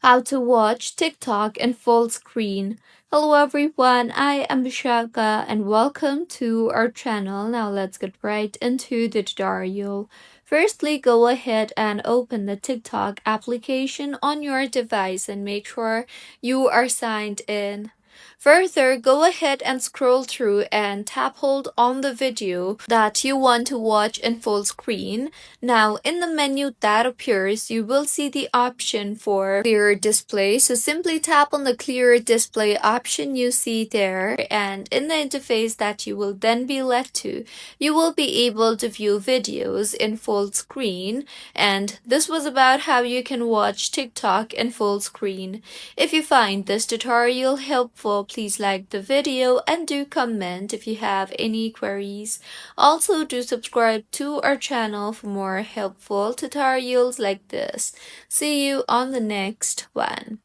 How to watch TikTok in full screen. Hello everyone, I am Bishaka and welcome to our channel. Now let's get right into the tutorial. Firstly, go ahead and open the TikTok application on your device and make sure you are signed in. Further, go ahead and scroll through and tap hold on the video that you want to watch in full screen. Now, in the menu that appears, you will see the option for clear display. So simply tap on the clear display option you see there, and in the interface that you will then be led to, you will be able to view videos in full screen. And this was about how you can watch TikTok in full screen. If you find this tutorial helpful, please like the video and do comment if you have any queries. Also, do subscribe to our channel for more helpful tutorials like this. See you on the next one.